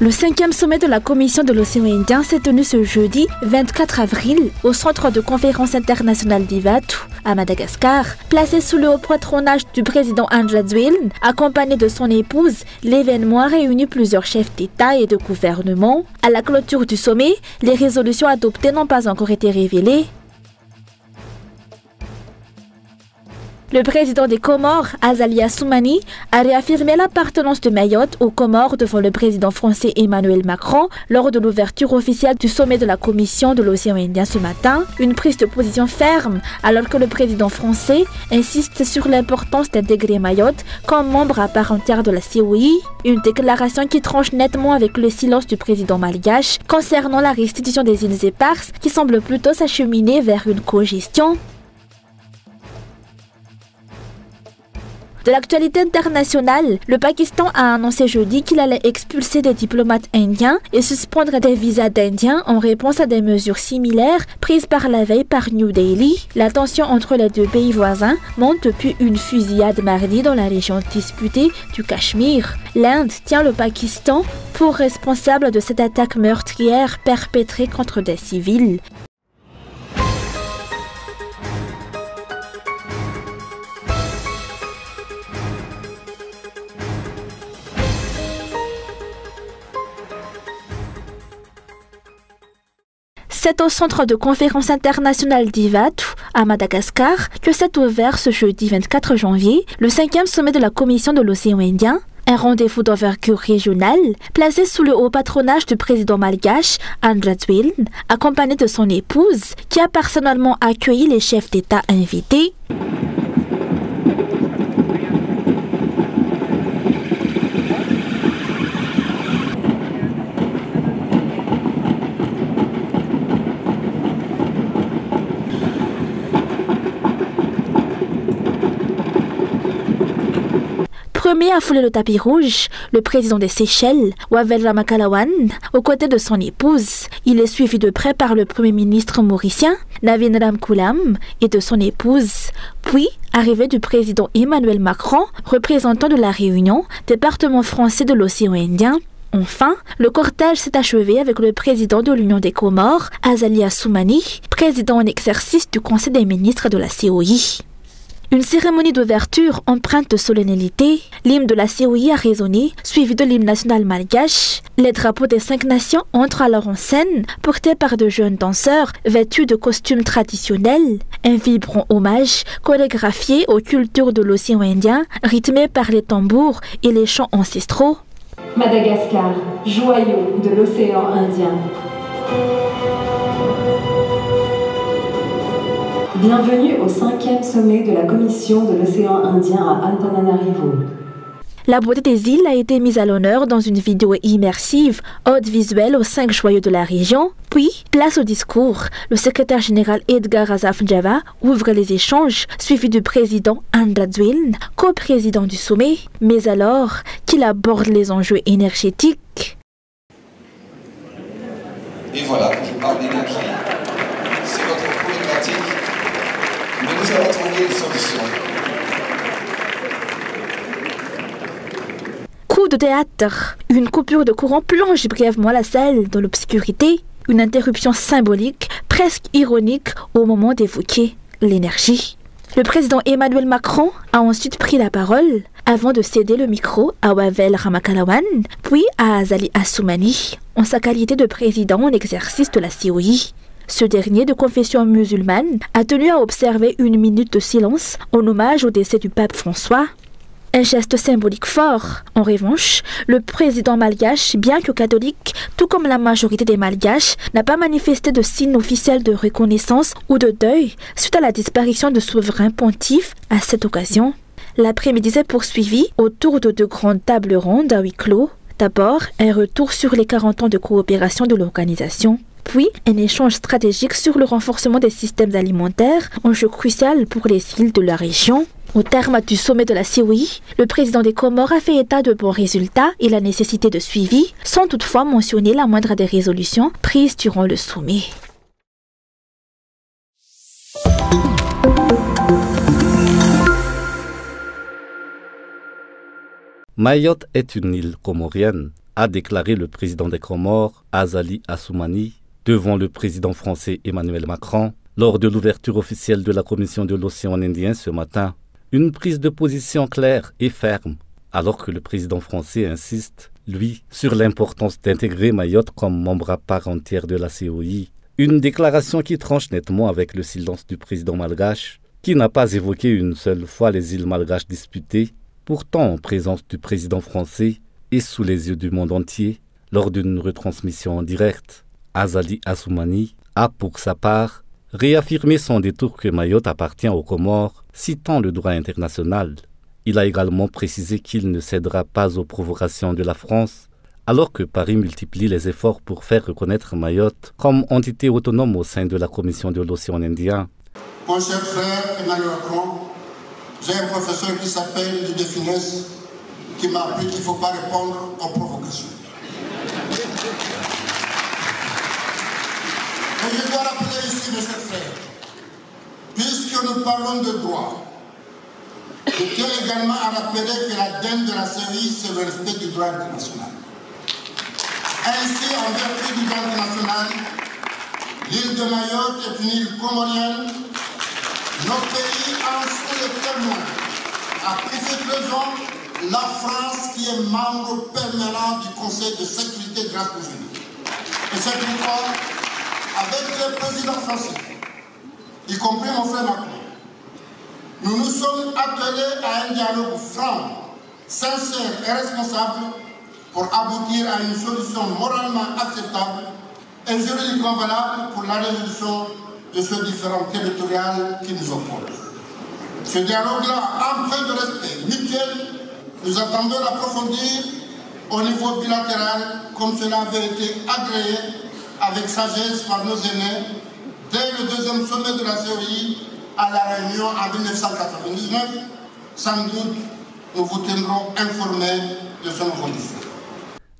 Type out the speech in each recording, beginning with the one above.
Le 5e sommet de la Commission de l'océan Indien s'est tenu ce jeudi 24 avril au centre de conférence internationale d'Ivatu, à Madagascar. Placé sous le haut patronage du président André Zwiln, accompagné de son épouse, l'événement a réuni plusieurs chefs d'État et de gouvernement. À la clôture du sommet, les résolutions adoptées n'ont pas encore été révélées. Le président des Comores, Azali Assoumani, a réaffirmé l'appartenance de Mayotte aux Comores devant le président français Emmanuel Macron lors de l'ouverture officielle du sommet de la Commission de l'océan Indien ce matin. Une prise de position ferme alors que le président français insiste sur l'importance d'intégrer Mayotte comme membre à part entière de la COI. Une déclaration qui tranche nettement avec le silence du président malgache concernant la restitution des îles éparses qui semble plutôt s'acheminer vers une cogestion. De l'actualité internationale, le Pakistan a annoncé jeudi qu'il allait expulser des diplomates indiens et suspendre des visas d'indiens en réponse à des mesures similaires prises par la veille par New Delhi. La tension entre les deux pays voisins monte depuis une fusillade mardi dans la région disputée du Cachemire. L'Inde tient le Pakistan pour responsable de cette attaque meurtrière perpétrée contre des civils. C'est au centre de conférence internationale d'Ivatu, à Madagascar, que s'est ouvert ce jeudi 24 janvier le 5e sommet de la Commission de l'océan Indien, un rendez-vous d'envergure régionale placé sous le haut patronage du président malgache André Zwiln, accompagné de son épouse, qui a personnellement accueilli les chefs d'État invités. Premier à fouler le tapis rouge, le président des Seychelles, Wavel Ramakalawan, aux côtés de son épouse. Il est suivi de près par le premier ministre mauricien, Navin Ramkoolam, et de son épouse. Puis, arrivée du président Emmanuel Macron, représentant de la Réunion, département français de l'océan Indien. Enfin, le cortège s'est achevé avec le président de l'Union des Comores, Azali Assoumani, président en exercice du Conseil des ministres de la COI. Une cérémonie d'ouverture empreinte de solennité, l'hymne de la COI a résonné, suivi de l'hymne national malgache. Les drapeaux des 5 nations entrent alors en scène, portés par de jeunes danseurs vêtus de costumes traditionnels. Un vibrant hommage chorégraphié aux cultures de l'océan Indien, rythmé par les tambours et les chants ancestraux. Madagascar, joyau de l'océan Indien. Bienvenue au 5e sommet de la Commission de l'océan Indien à Antananarivo. La beauté des îles a été mise à l'honneur dans une vidéo immersive, ode visuelle aux 5 joyaux de la région. Puis, place au discours. Le secrétaire général Edgar Asaf Njava ouvre les échanges, suivi du président André Zwiln, co-président du sommet, mais alors qu'il aborde les enjeux énergétiques. Et voilà, quand je parle d'énergie, c'est votre problématique. Mais nous allons trouver une solution. Coup de théâtre. Une coupure de courant plonge brièvement la salle dans l'obscurité. Une interruption symbolique, presque ironique, au moment d'évoquer l'énergie. Le président Emmanuel Macron a ensuite pris la parole avant de céder le micro à Wavel Ramakalawan, puis à Azali Assoumani, en sa qualité de président en exercice de la COI. Ce dernier, de confession musulmane, a tenu à observer 1 minute de silence en hommage au décès du pape François. Un geste symbolique fort. En revanche, le président malgache, bien que catholique, tout comme la majorité des malgaches, n'a pas manifesté de signe officiel de reconnaissance ou de deuil suite à la disparition de souverain pontife à cette occasion. L'après-midi s'est poursuivi autour de 2 grandes tables rondes à huis clos. D'abord, un retour sur les 40 ans de coopération de l'organisation. Puis, un échange stratégique sur le renforcement des systèmes alimentaires, enjeu crucial pour les îles de la région. Au terme du sommet de la COI, le président des Comores a fait état de bons résultats et la nécessité de suivi, sans toutefois mentionner la moindre des résolutions prises durant le sommet. Mayotte est une île comorienne a déclaré le président des Comores, Azali Assoumani, devant le président français Emmanuel Macron, lors de l'ouverture officielle de la Commission de l'océan Indien ce matin. Une prise de position claire et ferme, alors que le président français insiste, lui, sur l'importance d'intégrer Mayotte comme membre à part entière de la COI. Une déclaration qui tranche nettement avec le silence du président malgache, qui n'a pas évoqué une seule fois les îles malgaches disputées, pourtant en présence du président français et sous les yeux du monde entier, lors d'une retransmission en direct. Azali Assoumani a, pour sa part, réaffirmé son détour que Mayotte appartient aux Comores, citant le droit international. Il a également précisé qu'il ne cédera pas aux provocations de la France, alors que Paris multiplie les efforts pour faire reconnaître Mayotte comme entité autonome au sein de la Commission de l'océan Indien. Mon cher frère Emmanuel Macron, j'ai un professeur qui s'appelle Didier Finesse, qui m'a appris qu'il ne faut pas répondre aux provocations. Et je dois rappeler ici, mes chers frères, puisque nous parlons de droit, je tiens également à rappeler que l'ADN de la CEI, c'est le respect du droit international. Ainsi, en vertu du droit international, l'île de Mayotte est une île comorienne. Nos pays en sont les témoins. À plus cette raison, la France, qui est membre permanent du Conseil de sécurité de Nations Unies. Et c'est pourquoi, avec le président français, y compris mon frère Macron, nous nous sommes attelés à un dialogue franc, sincère et responsable pour aboutir à une solution moralement acceptable et juridiquement valable pour la résolution de ce différend territorial qui nous oppose. Ce dialogue-là, empreint de respect mutuel, nous attendons l'approfondir au niveau bilatéral, comme cela avait été agréé avec sagesse par nos aînés dès le deuxième sommet de la CEI à La Réunion en 1999. Sans doute, nous vous tiendrons informés de ce nouveau défi.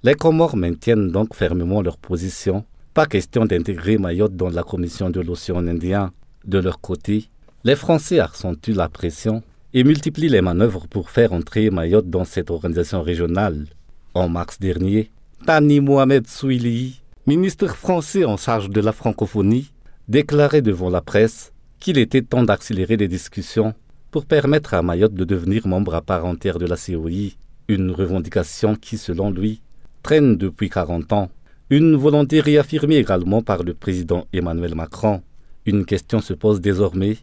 Les Comores maintiennent donc fermement leur position. Pas question d'intégrer Mayotte dans la Commission de l'océan Indien. De leur côté, les Français accentuent la pression et multiplient les manœuvres pour faire entrer Mayotte dans cette organisation régionale. En mars dernier, Thani Mohamed Souili, ministre français en charge de la francophonie, déclarait devant la presse qu'il était temps d'accélérer les discussions pour permettre à Mayotte de devenir membre à part entière de la COI, une revendication qui, selon lui, traîne depuis 40 ans. Une volonté réaffirmée également par le président Emmanuel Macron. Une question se pose désormais.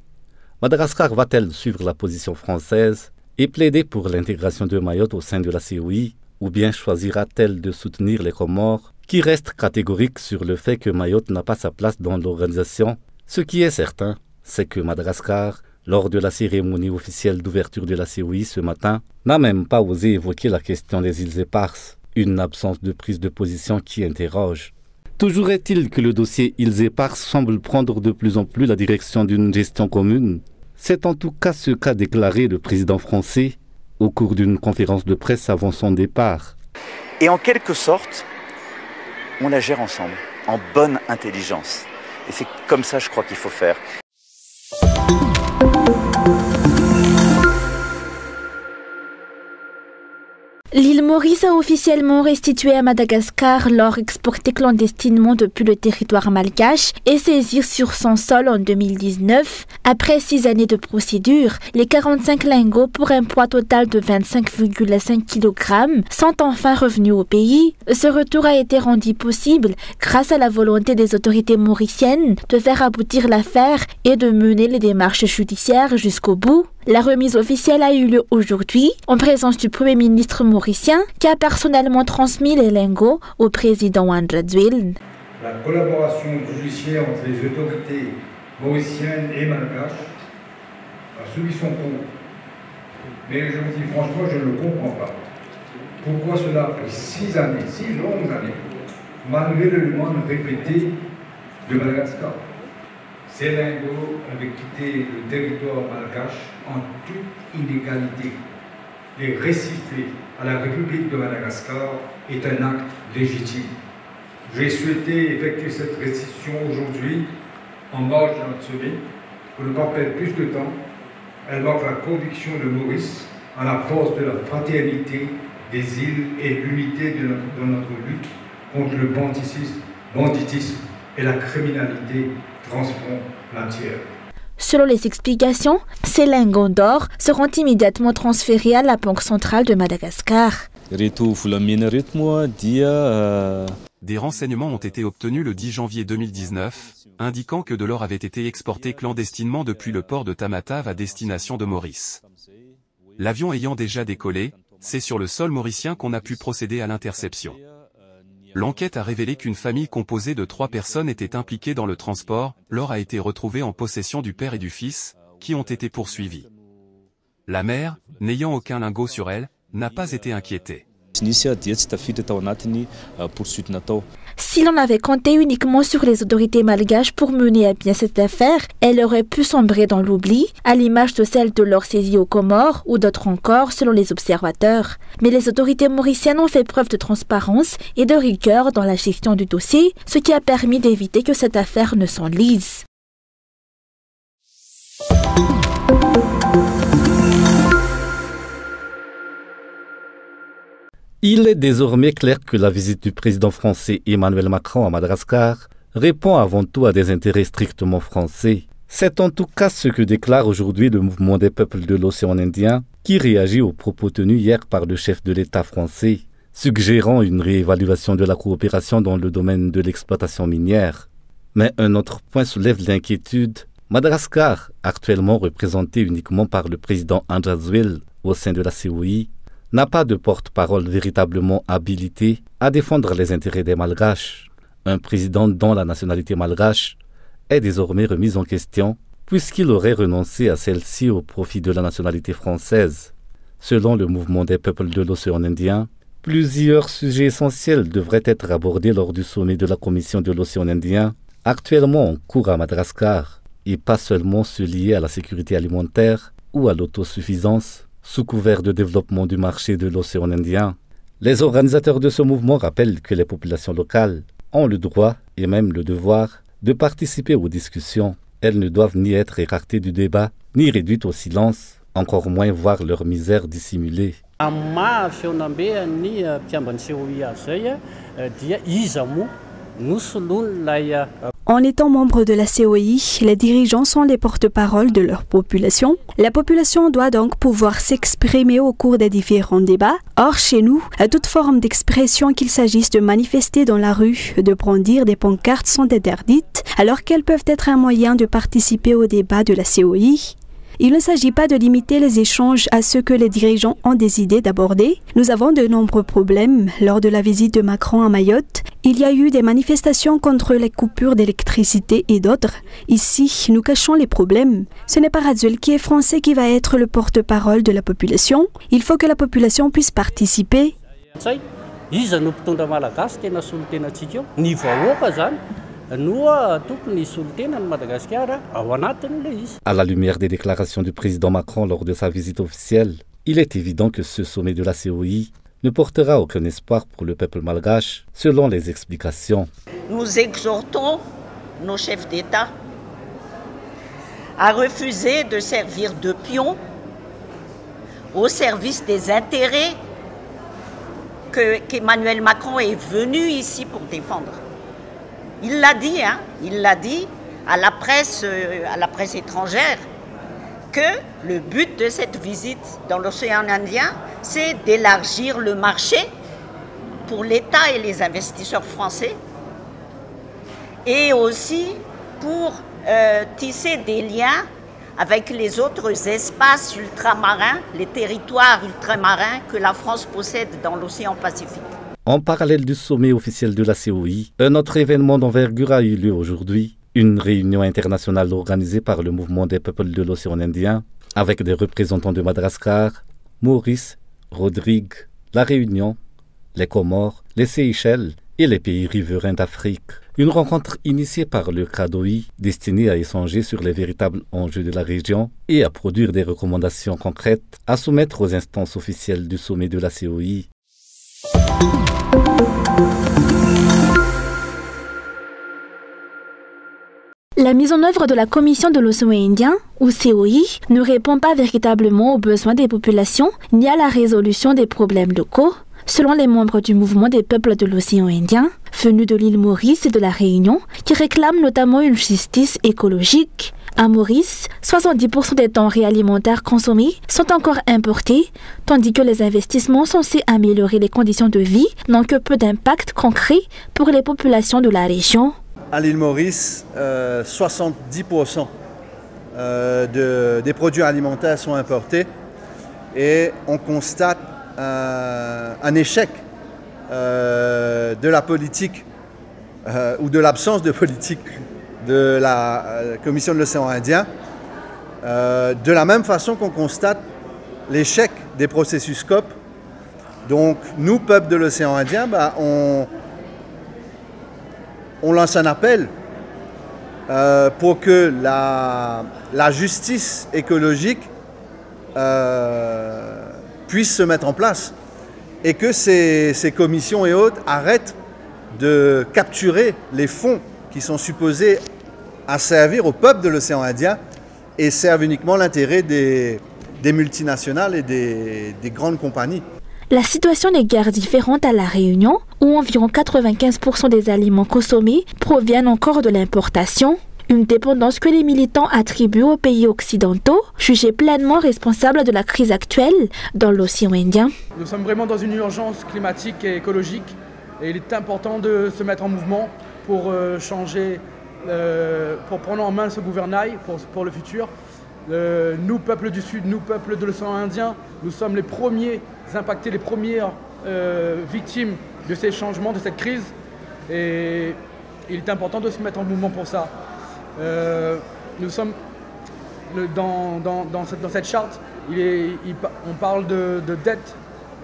Madagascar va-t-elle suivre la position française et plaider pour l'intégration de Mayotte au sein de la COI, ou bien choisira-t-elle de soutenir les Comores, qui restent catégoriques sur le fait que Mayotte n'a pas sa place dans l'organisation? Ce qui est certain, c'est que Madagascar, lors de la cérémonie officielle d'ouverture de la COI ce matin, n'a même pas osé évoquer la question des îles éparses. Une absence de prise de position qui interroge. Toujours est-il que le dossier îles éparses semble prendre de plus en plus la direction d'une gestion commune. C'est en tout cas ce qu'a déclaré le président français au cours d'une conférence de presse avant son départ. Et en quelque sorte, on la gère ensemble, en bonne intelligence. Et c'est comme ça, je crois, qu'il faut faire. L'île Maurice a officiellement restitué à Madagascar l'or exporté clandestinement depuis le territoire malgache et saisi sur son sol en 2019. Après 6 années de procédure, les 45 lingots pour un poids total de 25,5 kg sont enfin revenus au pays. Ce retour a été rendu possible grâce à la volonté des autorités mauriciennes de faire aboutir l'affaire et de mener les démarches judiciaires jusqu'au bout. La remise officielle a eu lieu aujourd'hui en présence du Premier ministre mauricien qui a personnellement transmis les lingots au président Ouadradouile. La collaboration judiciaire entre les autorités mauriciennes et malgaches a suivi son cours. Mais je vous dis franchement, je ne comprends pas. Pourquoi cela a pris 6 années, 6 longues années, malgré le demande répétée de Madagascar? Ces lingots avaient quitté le territoire malgache en toute inégalité. Les restituer à la République de Madagascar est un acte légitime. J'ai souhaité effectuer cette restitution aujourd'hui en marge de notre sommet pour ne pas perdre plus de temps. Elle marque la conviction de Maurice à la force de la fraternité des îles et l'unité de notre lutte contre le banditisme et la criminalité transfrontière. Selon les explications, ces lingots d'or seront immédiatement transférés à la Banque centrale de Madagascar. Des renseignements ont été obtenus le 10 janvier 2019, indiquant que de l'or avait été exporté clandestinement depuis le port de Tamatave à destination de Maurice. L'avion ayant déjà décollé, c'est sur le sol mauricien qu'on a pu procéder à l'interception. L'enquête a révélé qu'une famille composée de 3 personnes était impliquée dans le transport. L'or a été retrouvé en possession du père et du fils, qui ont été poursuivis. La mère, n'ayant aucun lingot sur elle, n'a pas été inquiétée. Si l'on avait compté uniquement sur les autorités malgaches pour mener à bien cette affaire, elle aurait pu sombrer dans l'oubli, à l'image de celle de l'or saisi aux Comores ou d'autres encore selon les observateurs. Mais les autorités mauriciennes ont fait preuve de transparence et de rigueur dans la gestion du dossier, ce qui a permis d'éviter que cette affaire ne s'enlise. Il est désormais clair que la visite du président français Emmanuel Macron à Madagascar répond avant tout à des intérêts strictement français. C'est en tout cas ce que déclare aujourd'hui le mouvement des peuples de l'océan Indien, qui réagit aux propos tenus hier par le chef de l'État français, suggérant une réévaluation de la coopération dans le domaine de l'exploitation minière. Mais un autre point soulève l'inquiétude. Madagascar, actuellement représenté uniquement par le président Andjazwil au sein de la COI, n'a pas de porte-parole véritablement habilité à défendre les intérêts des Malgaches. Un président dont la nationalité malgache est désormais remise en question puisqu'il aurait renoncé à celle-ci au profit de la nationalité française. Selon le mouvement des peuples de l'océan Indien, plusieurs sujets essentiels devraient être abordés lors du sommet de la Commission de l'océan Indien, actuellement en cours à Madagascar, et pas seulement ceux liés à la sécurité alimentaire ou à l'autosuffisance, sous couvert de développement du marché de l'océan Indien. Les organisateurs de ce mouvement rappellent que les populations locales ont le droit et même le devoir de participer aux discussions. Elles ne doivent ni être écartées du débat, ni réduites au silence, encore moins voir leur misère dissimulée. En étant membre de la COI, les dirigeants sont les porte-parole de leur population. La population doit donc pouvoir s'exprimer au cours des différents débats. Or, chez nous, toute forme d'expression, qu'il s'agisse de manifester dans la rue, de brandir des pancartes, sont interdites, alors qu'elles peuvent être un moyen de participer au débat de la COI. Il ne s'agit pas de limiter les échanges à ceux que les dirigeants ont décidé d'aborder. Nous avons de nombreux problèmes. Lors de la visite de Macron à Mayotte, il y a eu des manifestations contre les coupures d'électricité et d'autres. Ici, nous cachons les problèmes. Ce n'est pas Radzul qui est français qui va être le porte-parole de la population. Il faut que la population puisse participer. À la lumière des déclarations du président Macron lors de sa visite officielle, il est évident que ce sommet de la COI ne portera aucun espoir pour le peuple malgache, selon les explications. Nous exhortons nos chefs d'État à refuser de servir de pion au service des intérêts qu'Emmanuel Macron est venu ici pour défendre. Il l'a dit, à la presse étrangère, que le but de cette visite dans l'océan Indien, c'est d'élargir le marché pour l'État et les investisseurs français, et aussi pour tisser des liens avec les autres espaces ultramarins, les territoires ultramarins que la France possède dans l'océan Pacifique. En parallèle du sommet officiel de la COI, un autre événement d'envergure a eu lieu aujourd'hui. Une réunion internationale organisée par le mouvement des peuples de l'océan Indien, avec des représentants de Madagascar, Maurice, Rodrigue, la Réunion, les Comores, les Seychelles et les pays riverains d'Afrique. Une rencontre initiée par le CRADOI, destinée à échanger sur les véritables enjeux de la région et à produire des recommandations concrètes à soumettre aux instances officielles du sommet de la COI. La mise en œuvre de la Commission de l'océan Indien, ou COI, ne répond pas véritablement aux besoins des populations ni à la résolution des problèmes locaux. Selon les membres du mouvement des peuples de l'océan Indien, venus de l'île Maurice et de la Réunion, qui réclament notamment une justice écologique. À Maurice, 70% des denrées alimentaires consommées sont encore importées, tandis que les investissements censés améliorer les conditions de vie n'ont que peu d'impact concret pour les populations de la région. À l'île Maurice, 70% des produits alimentaires sont importés et on constate un échec de la politique ou de l'absence de politique de la Commission de l'océan Indien, de la même façon qu'on constate l'échec des processus COP. Donc nous, peuple de l'océan Indien, on lance un appel pour que la justice écologique puisse se mettre en place et que ces commissions et autres arrêtent de capturer les fonds qui sont supposés à servir au peuple de l'océan Indien et servent uniquement l'intérêt des multinationales et des grandes compagnies. La situation n'est guère différente à La Réunion, où environ 95% des aliments consommés proviennent encore de l'importation, une dépendance que les militants attribuent aux pays occidentaux, jugés pleinement responsables de la crise actuelle dans l'océan Indien. Nous sommes vraiment dans une urgence climatique et écologique, et il est important de se mettre en mouvement pour changer, pour prendre en main ce gouvernail pour le futur. Nous, peuple du Sud, nous, peuple de l'océan Indien, nous sommes les premiers impactés, les premières victimes de ces changements, de cette crise. Et il est important de se mettre en mouvement pour ça. Nous sommes dans cette charte, on parle de dette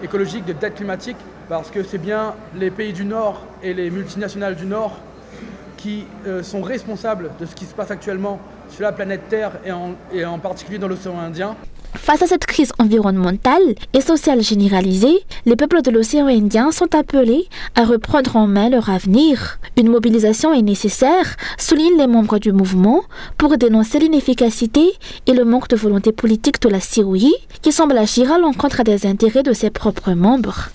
écologique, de dette climatique, parce que c'est bien les pays du Nord et les multinationales du Nord qui sont responsables de ce qui se passe actuellement sur la planète Terre et en particulier dans l'océan Indien. Face à cette crise environnementale et sociale généralisée, les peuples de l'océan Indien sont appelés à reprendre en main leur avenir. Une mobilisation est nécessaire, soulignent les membres du mouvement, pour dénoncer l'inefficacité et le manque de volonté politique de la COI, qui semble agir à l'encontre des intérêts de ses propres membres.